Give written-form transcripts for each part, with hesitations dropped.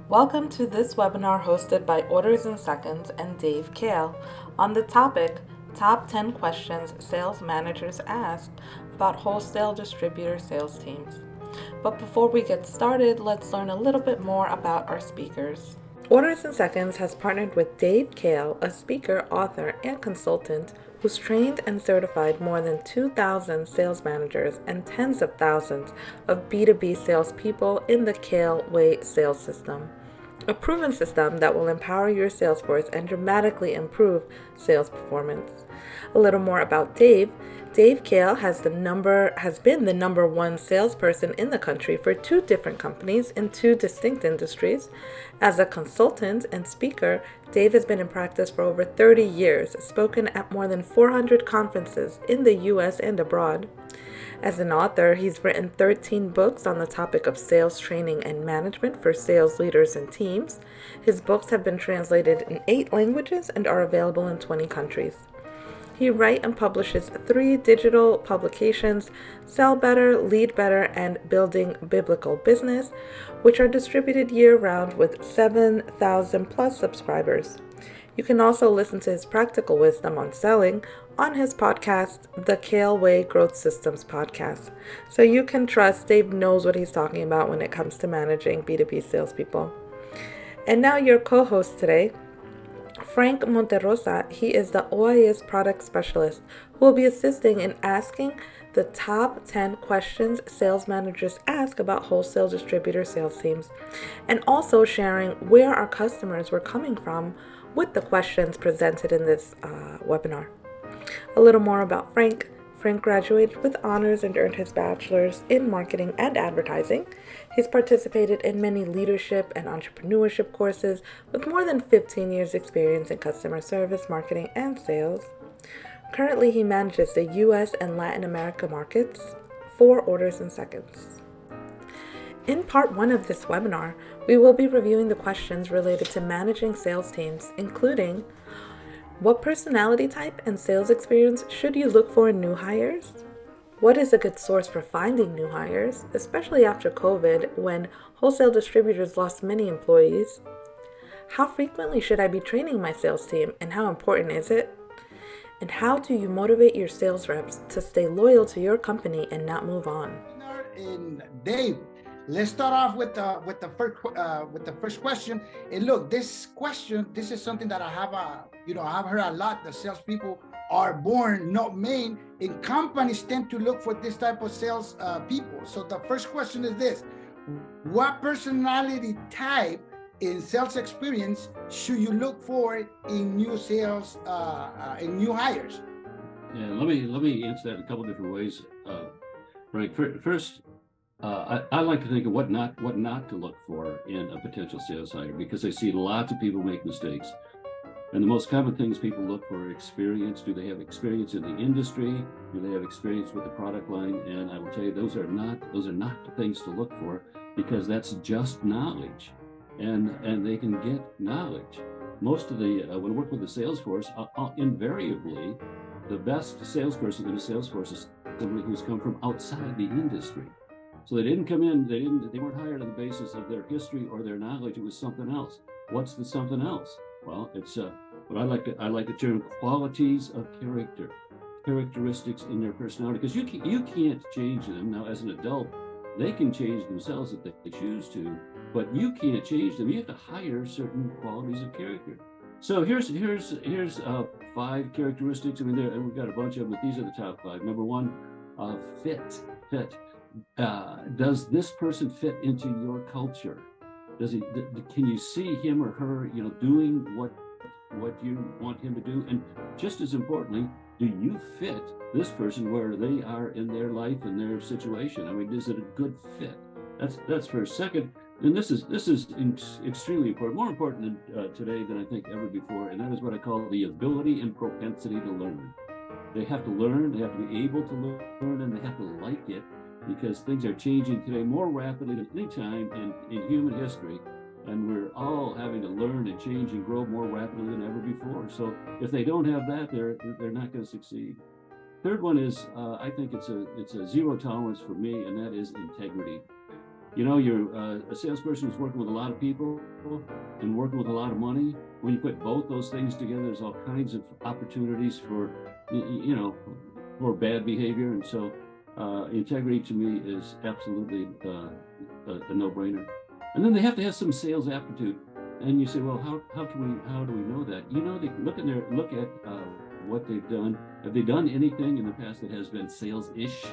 Welcome to this webinar hosted by Orders in Seconds and Dave Kahle on the topic Top 10 Questions Sales Managers Ask about Wholesale Distributor Sales Teams. But before we get started, let's learn a little bit more about our speakers. Orders in Seconds has partnered with Dave Kahle, a speaker, author, and consultant who's trained and certified more than 2,000 sales managers and tens of thousands of B2B salespeople in the Kahle Way Sales System, a proven system that will empower your sales force and dramatically improve sales performance. A little more about Dave. Dave Kahle has been the number one salesperson in the country for two different companies in two distinct industries. As a consultant and speaker, Dave has been in practice for over 30 years, spoken at more than 400 conferences in the US and abroad. As an author, he's written 13 books on the topic of sales training and management for sales leaders and teams. His books have been translated in 8 languages and are available in 20 countries. He writes and publishes 3 digital publications, Sell Better, Lead Better, and Building Biblical Business, which are distributed year-round with 7,000 plus subscribers. You can also listen to his practical wisdom on selling on his podcast, the Kahle Way Growth Systems podcast. So you can trust Dave knows what he's talking about when it comes to managing B2B salespeople. And now your co-host today, Frank Monterrosa. He is the OIS Product Specialist who will be assisting in asking the top 10 questions sales managers ask about wholesale distributor sales teams, and also sharing where our customers were coming from with the questions presented in this webinar. A little more about Frank. Frank graduated with honors and earned his bachelor's in marketing and advertising. He's participated in many leadership and entrepreneurship courses with more than 15 years experience in customer service, marketing, and sales. Currently, he manages the US and Latin America markets for Orders in Seconds. In part 1 of this webinar, we will be reviewing the questions related to managing sales teams, including what personality type and sales experience should you look for in new hires? What is a good source for finding new hires, especially after COVID when wholesale distributors lost many employees? How frequently should I be training my sales team and how important is it? And how do you motivate your sales reps to stay loyal to your company and not move on? And Dave, let's start off with the first question. And look, this is something that I have I've heard a lot. The salespeople are born not made, and companies tend to look for this type of sales people. So the first question is this: what personality type in sales experience should you look for in new sales, in new hires? Yeah, let me answer that in a couple different ways. Right. First, I like to think of what not to look for in a potential sales hire, because I see lots of people make mistakes. And the most common things people look for are experience. Do they have experience in the industry? Do they have experience with the product line? And I will tell you, those are not the things to look for, because that's just knowledge, and they can get knowledge. Most of the when I work with the sales force, invariably, the best salesperson in a sales force is somebody who's come from outside the industry. So they didn't come in, they weren't hired on the basis of their history or their knowledge. It was something else. What's the something else? Well, it's what I like to term qualities of character, characteristics in their personality, because you can't change them. Now, as an adult, they can change themselves if they choose to, but you can't change them. You have to hire certain qualities of character. So here's 5 characteristics. I mean, we've got a bunch of them, but these are the top 5. Number 1, fit. Does this person fit into your culture? Can you see him or her, doing what you want him to do? And just as importantly, do you fit this person where they are in their life and their situation? I mean, is it a good fit? That's first. Second, and this is extremely important, more important today than I think ever before, and that is what I call the ability and propensity to learn. They have to learn, they have to be able to learn, and they have to like it, because things are changing today more rapidly than any time in human history, and we're all having to learn and change and grow more rapidly than ever before. So if they don't have that, they're not going to succeed. Third one is, I think it's a zero tolerance for me, and that is integrity. you're a salesperson who's working with a lot of people and working with a lot of money. When you put both those things together, there's all kinds of opportunities for, for bad behavior. And so integrity to me is absolutely a no-brainer. And then they have to have some sales aptitude. And you say, well, how do we know that? They look at what they've done. Have they done anything in the past that has been sales-ish?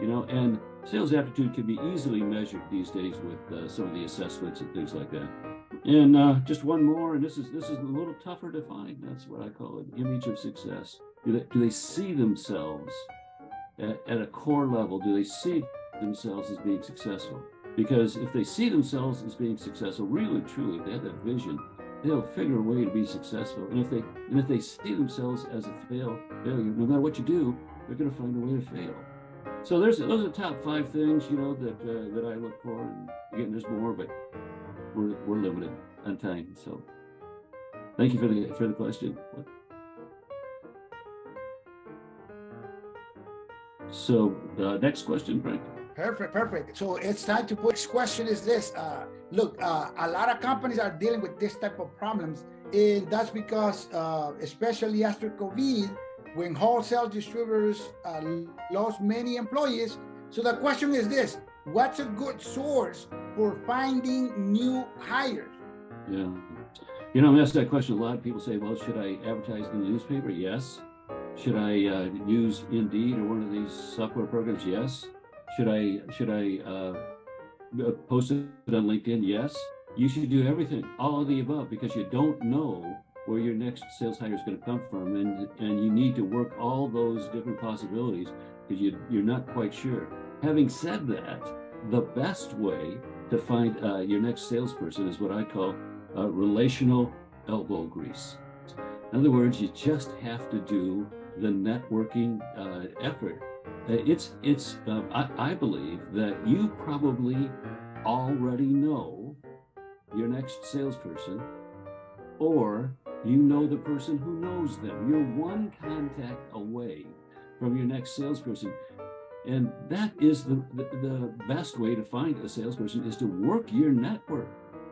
And sales aptitude can be easily measured these days with some of the assessments and things like that. And just one more, and this is a little tougher to find. That's what I call an image of success. Do they see themselves at a core level? Do they see themselves as being successful? Because if they see themselves as being successful, really, truly, if they have that vision, they'll figure a way to be successful. And if they see themselves as a failure, no matter what you do, they're going to find a way to fail. So those are the top 5 things, that I look for. And again, there's more, but we're limited on time. So thank you for the question. So next question, Frank. Perfect. So it's time to put. Next question is this. Look, a lot of companies are dealing with this type of problems, and that's because, especially after COVID, when wholesale distributors lost many employees. So the question is this: what's a good source for finding new hires? Yeah, I'm asked that question a lot. People say, well, should I advertise in the newspaper? Yes. Should I use Indeed or one of these software programs? Yes. Should I post it on LinkedIn? Yes. You should do everything, all of the above, because you don't know where your next sales hire is going to come from, and you need to work all those different possibilities because you're not quite sure. Having said that, the best way to find your next salesperson is what I call relational elbow grease. In other words, you just have to do the networking effort. I believe that you probably already know your next salesperson, or you know the person who knows them. You're one contact away from your next salesperson. And that is the best way to find a salesperson, is to work your network.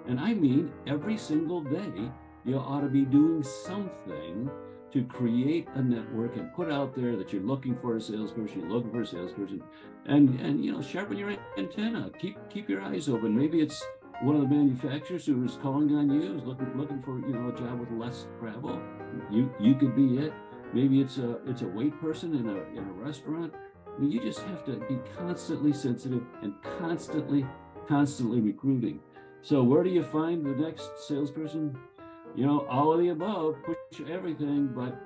And I mean, every single day, you ought to be doing something to create a network and put out there that you're looking for a salesperson, and sharpen your antenna. Keep your eyes open. Maybe it's one of the manufacturers who is calling on you, is looking for a job with less travel. You could be it. Maybe it's a wait person in a restaurant. I mean, you just have to be constantly sensitive and constantly recruiting. So where do you find the next salesperson? All of the above, push everything, but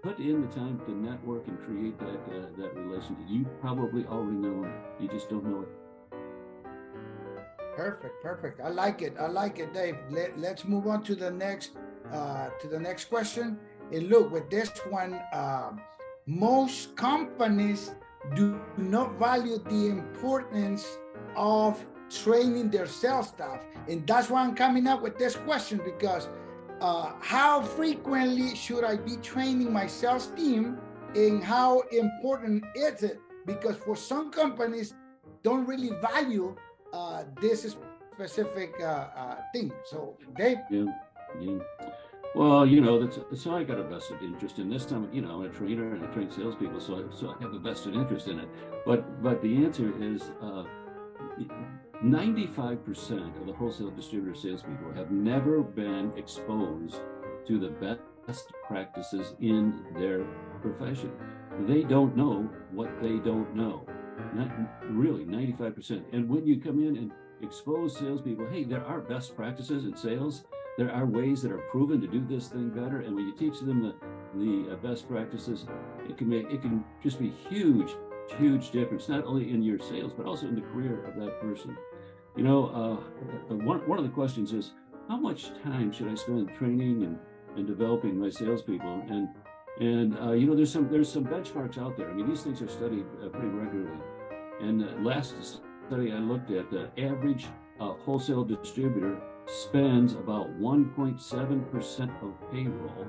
put in the time to network and create that relationship. You probably already know them. You just don't know it. Perfect. I like it, Dave. Let's move on to the next question. And look, with this one, most companies do not value the importance of training their sales staff. And that's why I'm coming up with this question, because how frequently should I be training my sales team, and how important is it? Because for some companies don't really value this specific thing. So Dave? Yeah. Well, so I got a vested interest in this time. I'm a trainer and I train salespeople, so I have a vested interest in it. But the answer is 95% of the wholesale distributor salespeople have never been exposed to the best practices in their profession. They don't know what they don't know. Not really, 95%. And when you come in and expose salespeople, hey, there are best practices in sales. There are ways that are proven to do this thing better. And when you teach them the best practices, it can just be huge difference, not only in your sales, but also in the career of that person. One of the questions is, how much time should I spend training and developing my salespeople? And there's some benchmarks out there. I mean, these things are studied pretty regularly. And last study I looked at, the average wholesale distributor spends about 1.7% of payroll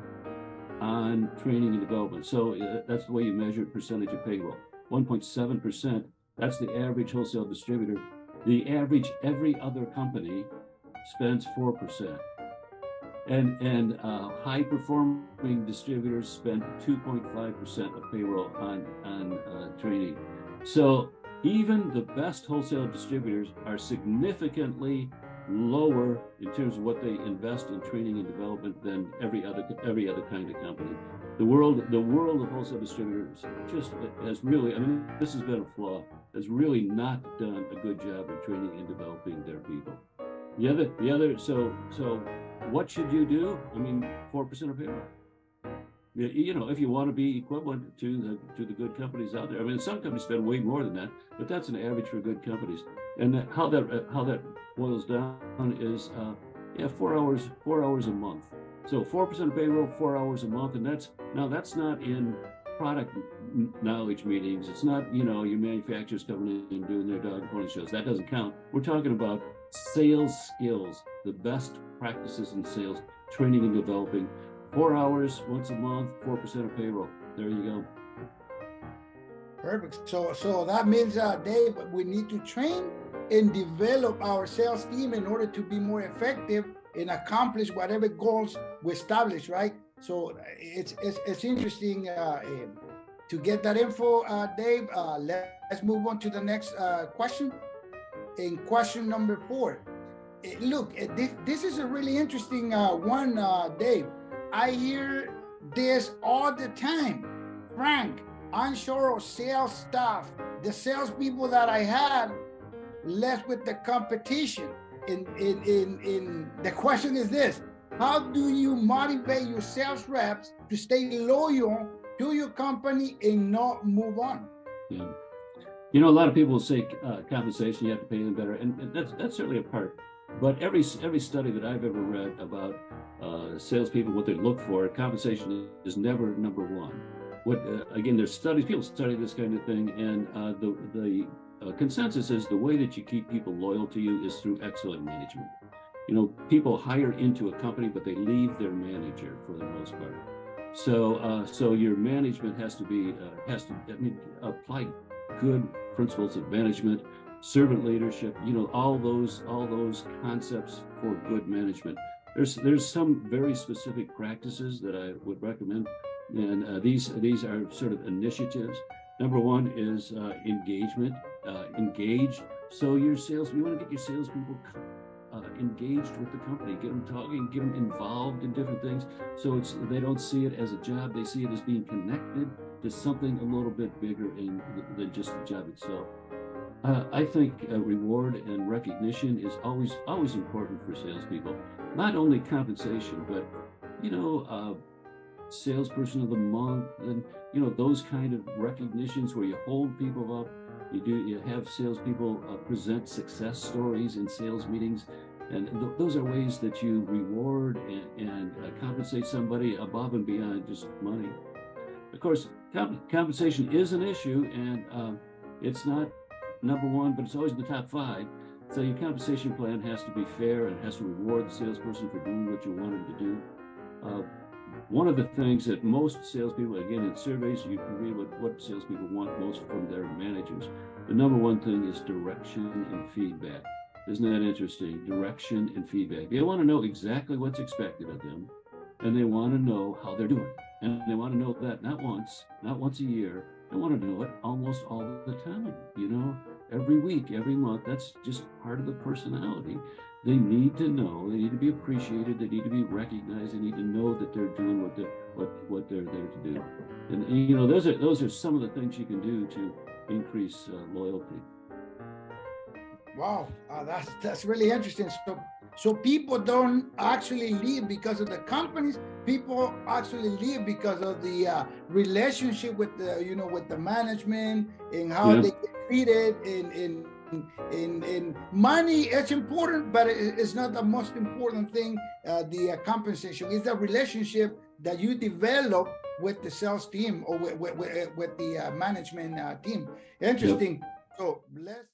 on training and development. So that's the way you measure percentage of payroll. 1.7%, that's the average wholesale distributor. The average, every other company spends 4%. And high performing distributors spend 2.5% of payroll on training. So even the best wholesale distributors are significantly lower in terms of what they invest in training and development than every other kind of company. The world of wholesale distributors just has really, I mean, this has been a flaw, has really not done a good job of training and developing their people. So what should you do? I mean, 4% of payroll. You know, if you want to be equivalent to the good companies out there. I mean, some companies spend way more than that, but that's an average for good companies. And how that boils down is 4 hours a month. So 4% of payroll, 4 hours a month, and that's not in product knowledge meetings. It's not, you know, your manufacturers coming in and doing their dog and pony shows. That doesn't count. We're talking about sales skills, the best practices in sales, training and developing. 4 hours once a month, 4% of payroll. There you go. Perfect. So that means, Dave, we need to train and develop our sales team in order to be more effective and accomplish whatever goals we establish, right? So it's interesting to get that info, Dave. Let's move on to the next question. In question number 4, look, this is a really interesting one, Dave. I hear this all the time. Frank, onshore sales staff, the salespeople that I had left with the competition. In the question is this: how do you motivate your sales reps to stay loyal to your company and not move on? Yeah. You know, a lot of people say compensation, you have to pay them better, and that's certainly a part. But every study that I've ever read about salespeople, what they look for, compensation is never number one. Again, there's studies, people study this kind of thing, and the consensus is the way that you keep people loyal to you is through excellent management. You know, people hire into a company, but they leave their manager for the most part. So your management has to apply good principles of management, servant leadership, you know, all those concepts for good management. There's some very specific practices that I would recommend, and these are sort of initiatives. Number one is engagement. Engage. So you want to get your salespeople engaged with the company, get them talking, get them involved in different things. So they don't see it as a job; they see it as being connected to something a little bit bigger than just the job itself. I think reward and recognition is always important for salespeople. Not only compensation, but you know, salesperson of the month, and you know, those kind of recognitions where you hold people up. You have salespeople present success stories in sales meetings, and those are ways that you reward and compensate somebody above and beyond just money. Of course, compensation is an issue, and it's not number one, but it's always in the top 5. So your compensation plan has to be fair and has to reward the salesperson for doing what you want him to do. One of the things that most salespeople, again, in surveys, you can read what salespeople want most from their managers. The number one thing is direction and feedback. Isn't that interesting? Direction and feedback. They want to know exactly what's expected of them, and they want to know how they're doing. And they want to know that not once a year. They want to know it almost all the time, you know, every week, every month. That's just part of the personality. They need to know, they need to be appreciated, they need to be recognized, they need to know that they're doing what they're there to do. And you know, those are some of the things you can do to increase loyalty. Wow, that's really interesting. So people don't actually leave because of the companies. People actually leave because of the relationship with the management and how they get treated. In money, it's important, but it's not the most important thing. The compensation is the relationship that you develop with the sales team or with the management team. Interesting. So let's